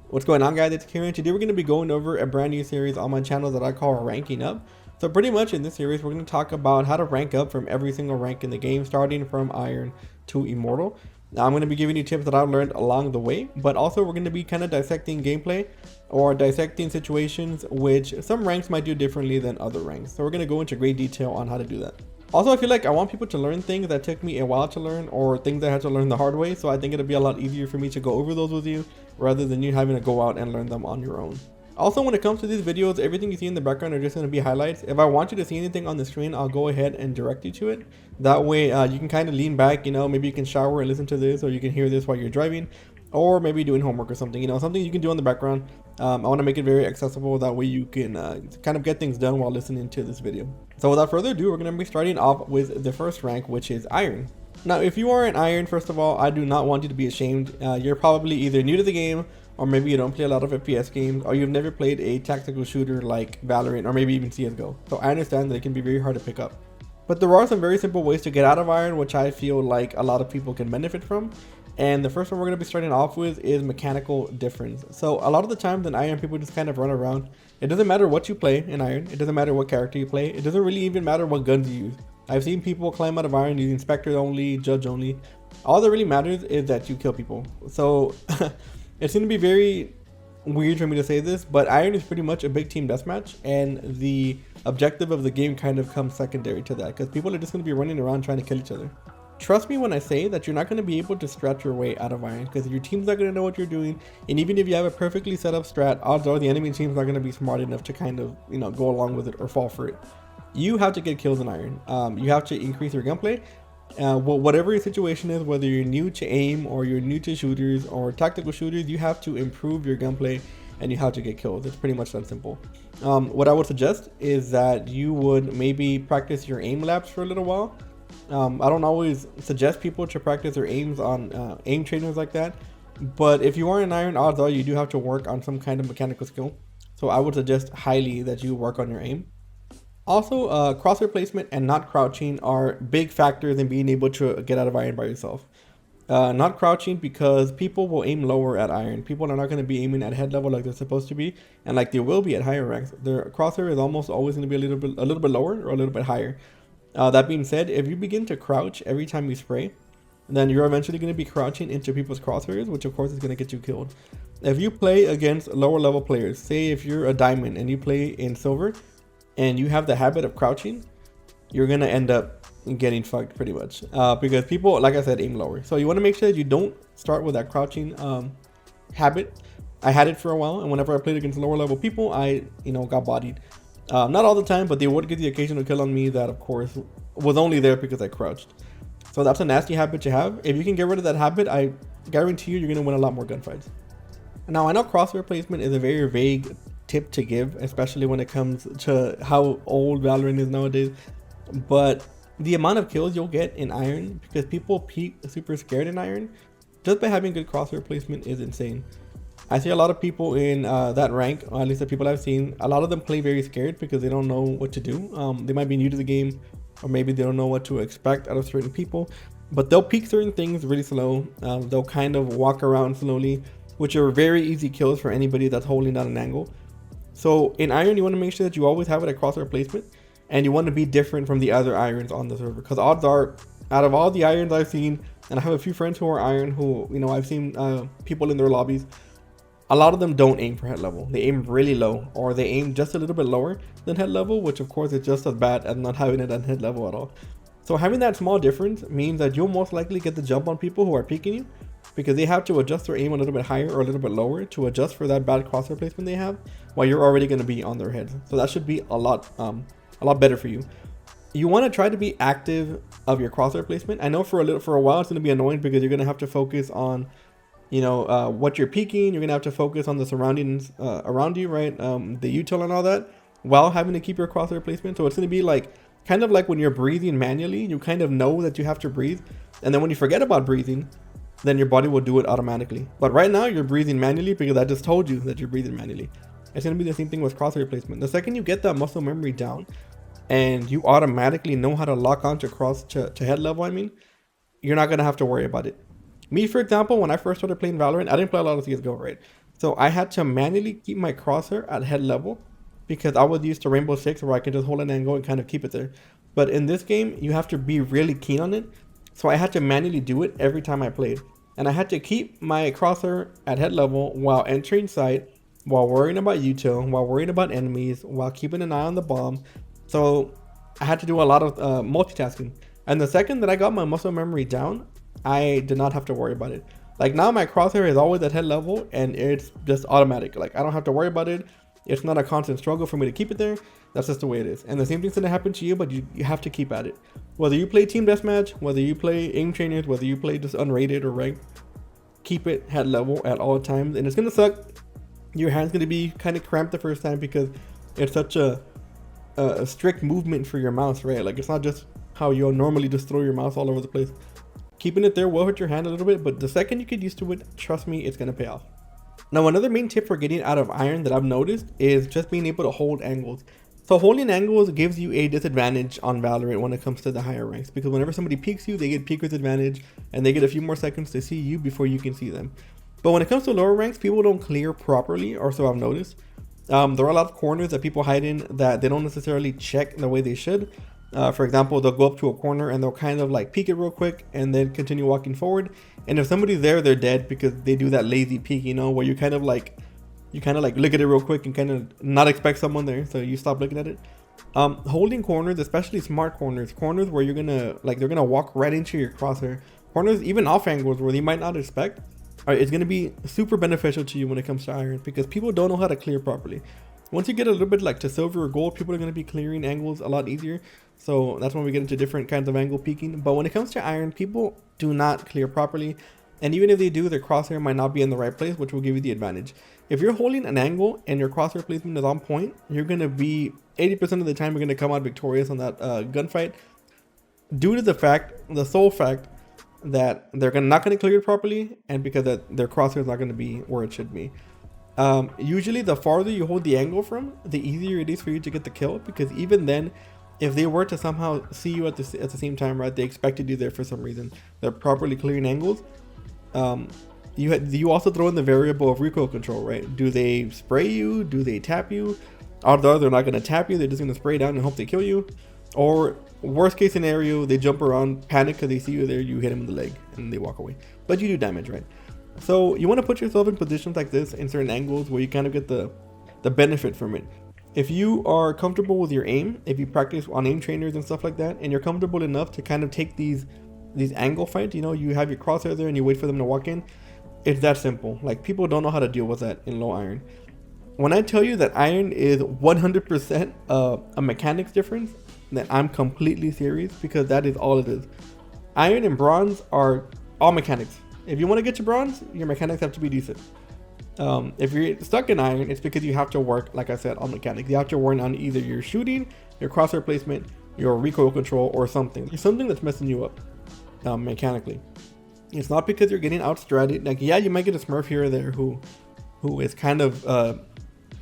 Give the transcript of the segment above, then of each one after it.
What's going on, guys? It's Kieran. Today we're going to be going over a brand new series on my channel that I call Ranking Up. So pretty much in this series we're going to talk about how to rank up from every single rank in the game, starting from Iron to Immortal. Now I'm going to be giving you tips that I've learned along the way, but also we're going to be kind of dissecting gameplay or dissecting situations which some ranks might do differently than other ranks. So we're going to go into great detail on how to do that. Also, I feel like I want people to learn things that took me a while to learn or things I had to learn the hard way. So I think it'll be a lot easier for me to go over those with you rather than you having to go out and learn them on your own. Also, when it comes to these videos, everything you see in the background are just going to be highlights. If I want you to see anything on the screen, I'll go ahead and direct you to it. That way you can kind of lean back, maybe you can shower and listen to this, or you can hear this while you're driving, or maybe doing homework or something, something you can do in the background. I want to make it very accessible. That way you can kind of get things done while listening to this video. So without further ado, we're going to be starting off with the first rank, which is Iron. Now, if you are an Iron, first of all, I do not want you to be ashamed. You're probably either new to the game, or maybe you don't play a lot of FPS games, or you've never played a tactical shooter like Valorant, or maybe even CSGO. So I understand that it can be very hard to pick up. But there are some very simple ways to get out of Iron, which I feel like a lot of people can benefit from. And the first one we're going to be starting off with is mechanical difference. So a lot of the times in Iron, people just kind of run around. It doesn't matter what you play in Iron. It doesn't matter what character you play. It doesn't really even matter what guns you use. I've seen people climb out of Iron using Spectre only, Judge only. All that really matters is that you kill people. So it's going to be very weird for me to say this, but Iron is pretty much a big team deathmatch, and the objective of the game kind of comes secondary to that because people are just going to be running around trying to kill each other. Trust me when I say that you're not going to be able to strat your way out of Iron, because your team's not going to know what you're doing, and even if you have a perfectly set up strat, odds are the enemy team's not going to be smart enough to kind of go along with it or fall for it. You have to get kills in Iron. You have to increase your gunplay. Whatever your situation is, whether you're new to aim or you're new to shooters or tactical shooters, you have to improve your gunplay and you have to get kills. It's pretty much that simple. What I would suggest is that you would maybe practice your aim labs for a little while. I don't always suggest people to practice their aims on aim trainers like that, but if you are in Iron, odds are you do have to work on some kind of mechanical skill. So I would suggest highly that you work on your aim. Also, crosshair placement and not crouching are big factors in being able to get out of Iron by yourself. Not crouching because people will aim lower at Iron. People are not going to be aiming at head level like they're supposed to be, and like they will be at higher ranks. Their crosshair is almost always going to be a little bit lower or a little bit higher. That being said, if you begin to crouch every time you spray, then you're eventually going to be crouching into people's crosshairs, which of course is going to get you killed. If you play against lower level players, say if you're a diamond and you play in silver, and you have the habit of crouching, you're gonna end up getting fucked pretty much because people, like I said, aim lower. So you want to make sure that you don't start with that crouching habit. I had it for a while, and whenever I played against lower level people, I got bodied. Not all the time, but they would get the occasional kill on me that of course was only there because I crouched. So that's a nasty habit to have. If you can get rid of that habit, I guarantee you're gonna win a lot more gunfights. Now I know crosshair placement is a very vague tip to give, especially when it comes to how old Valorant is nowadays, but the amount of kills you'll get in Iron, because people peak super scared in Iron, just by having good crosshair placement is insane. I see a lot of people in that rank, or at least the people I've seen, a lot of them play very scared because they don't know what to do. They might be new to the game, or maybe they don't know what to expect out of certain people, but they'll peek certain things really slow. They'll kind of walk around slowly, which are very easy kills for anybody that's holding down an angle. So in Iron, you want to make sure that you always have it at crosshair placement, and you want to be different from the other Irons on the server, because odds are, out of all the Irons I've seen, and I have a few friends who are Iron who, I've seen people in their lobbies, a lot of them don't aim for head level. They aim really low, or they aim just a little bit lower than head level, which of course is just as bad as not having it at head level at all. So having that small difference means that you'll most likely get the jump on people who are peeking you, because they have to adjust their aim a little bit higher or a little bit lower to adjust for that bad crosshair placement they have, while you're already going to be on their heads. So that should be a lot better for you. You want to try to be active of your crosshair placement. I know for a while it's going to be annoying because you're going to have to focus on what you're peeking. You're going to have to focus on the surroundings around you, right? The util and all that, while having to keep your crosshair placement. So it's going to be like kind of like when you're breathing manually, you kind of know that you have to breathe, and then when you forget about breathing, then your body will do it automatically. But right now you're breathing manually because I just told you that you're breathing manually. It's going to be the same thing with crosshair placement. The second you get that muscle memory down and you automatically know how to lock onto to head level, you're not going to have to worry about it. Me, for example, when I first started playing Valorant, I didn't play a lot of CSGO, right? So I had to manually keep my crosshair at head level because I was used to Rainbow Six where I could just hold an angle and kind of keep it there. But in this game, you have to be really keen on it. So I had to manually do it every time I played. And I had to keep my crosshair at head level while entering sight, while worrying about util, while worrying about enemies, while keeping an eye on the bomb. So I had to do a lot of multitasking. And the second that I got my muscle memory down, I did not have to worry about it. Like now my crosshair is always at head level and it's just automatic. Like I don't have to worry about it. It's not a constant struggle for me to keep it there. That's just the way it is. And the same thing's gonna happen to you, but you have to keep at it. Whether you play team deathmatch, whether you play aim trainers, whether you play just unrated or ranked, keep it head level at all times. And it's gonna suck. Your hand's gonna be kind of cramped the first time because it's such a strict movement for your mouse, right? Like it's not just how you'll normally just throw your mouse all over the place. Keeping it there will hurt your hand a little bit, but the second you get used to it, trust me, it's gonna pay off. Now, another main tip for getting out of iron that I've noticed is just being able to hold angles. So holding angles gives you a disadvantage on Valorant when it comes to the higher ranks, because whenever somebody peeks you, they get peeker's advantage and they get a few more seconds to see you before you can see them. But when it comes to lower ranks, people don't clear properly, or so I've noticed. There are a lot of corners that people hide in that they don't necessarily check the way they should. For example, they'll go up to a corner and they'll kind of like peek it real quick and then continue walking forward. And if somebody's there, they're dead because they do that lazy peek, you know, where you kind of like look at it real quick and kind of not expect someone there, so you stop looking at it. Holding corners, especially smart corners where you're gonna they're gonna walk right into your crosshair. Corners, even off angles where you might not expect, it's gonna be super beneficial to you when it comes to iron because people don't know how to clear properly. Once you get a little bit like to silver or gold, people are going to be clearing angles a lot easier. So that's when we get into different kinds of angle peeking. But when it comes to iron, people do not clear properly. And even if they do, their crosshair might not be in the right place, which will give you the advantage. If you're holding an angle and your crosshair placement is on point, you're going to be 80% of the time, you're going to come out victorious on that gunfight. Due to the sole fact that they're not going to clear it properly, and because their crosshair is not going to be where it should be. Usually the farther you hold the angle from, the easier it is for you to get the kill, because even then, if they were to somehow see you at the same time, right, they expected you there for some reason, they're properly clearing angles. You also throw in the variable of recoil control, right? Do they spray you? Do they tap you? Although they're not going to tap you, they're just going to spray down and hope they kill you. Or worst case scenario, they jump around, panic because they see you there, you hit them in the leg and they walk away, but you do damage, right? So you want to put yourself in positions like this in certain angles where you kind of get the benefit from it. If you are comfortable with your aim, if you practice on aim trainers and stuff like that, and you're comfortable enough to kind of take these angle fights, you know, you have your crosshair there and you wait for them to walk in. It's that simple. Like, people don't know how to deal with that in low iron. When I tell you that iron is 100% a mechanics difference, then I'm completely serious, because that is all it is. Iron and bronze are all mechanics. If you want to get to bronze, your mechanics have to be decent. If you're stuck in iron, it's because you have to work, like I said, on mechanics. You have to work on either your shooting, your crosshair placement, your recoil control, or something. There's something that's messing you up mechanically. It's not because you're getting outstratted. Like, yeah, you might get a smurf here or there who is kind of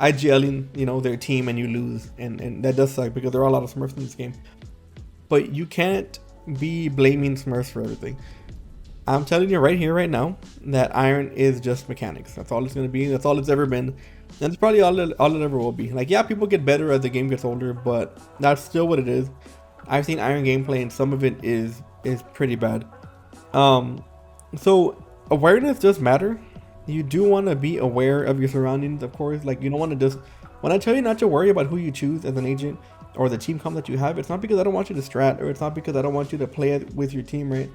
IGLing, you know, their team, and you lose, and that does suck because there are a lot of smurfs in this game. But you can't be blaming smurfs for everything. I'm telling you right here, right now, that iron is just mechanics. That's all it's going to be. That's all it's ever been. And it's probably all it ever will be. Like, yeah, people get better as the game gets older, but that's still what it is. I've seen iron gameplay, and some of it is pretty bad. So awareness does matter. You do want to be aware of your surroundings, of course. Like, you don't want to just... When I tell you not to worry about who you choose as an agent or the team comp that you have, it's not because I don't want you to strat, or it's not because I don't want you to play it with your team, right?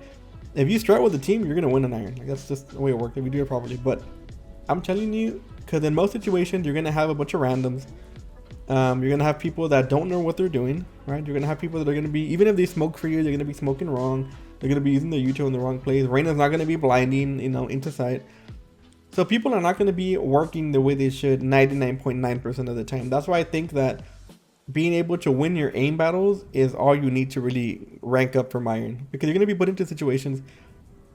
If you strat with the team, you're going to win an iron. Like, that's just the way it works if you do it properly. But I'm telling you, because in most situations, you're going to have a bunch of randoms. You're going to have people that don't know what they're doing, right? You're going to have people that are going to be, even if they smoke for you, they're going to be smoking wrong. They're going to be using their util in the wrong place. Reyna's not going to be blinding, you know, into sight. So people are not going to be working the way they should 99.9% of the time. That's why I think that being able to win your aim battles is all you need to really rank up from iron, because you're going to be put into situations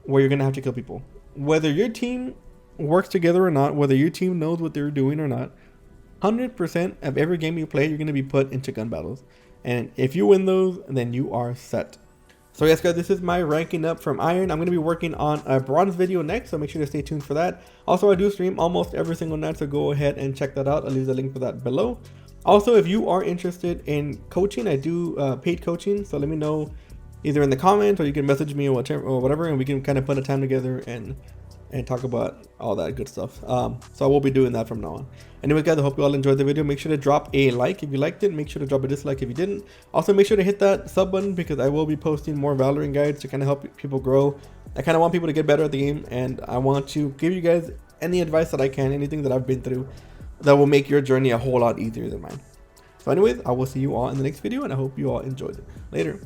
where you're going to have to kill people. Whether your team works together or not, whether your team knows what they're doing or not, 100% of every game you play, you're going to be put into gun battles. And if you win those, then you are set. So yes guys, this is my ranking up from Iron. I'm going to be working on a bronze video next, so make sure to stay tuned for that. Also, I do stream almost every single night, so go ahead and check that out. I'll leave the link for that below. Also, if you are interested in coaching, I do paid coaching, so let me know either in the comments or you can message me or whatever, and we can kind of put a time together and talk about all that good stuff. So I will be doing that from now on. Anyways guys, I hope you all enjoyed the video. Make sure to drop a like if you liked it. Make sure to drop a dislike if you didn't. Also make sure to hit that sub button because I will be posting more Valorant guides to kind of help people grow. I kind of want people to get better at the game, and I want to give you guys any advice that I can, anything that I've been through that will make your journey a whole lot easier than mine. So anyways, I will see you all in the next video, and I hope you all enjoyed it. Later.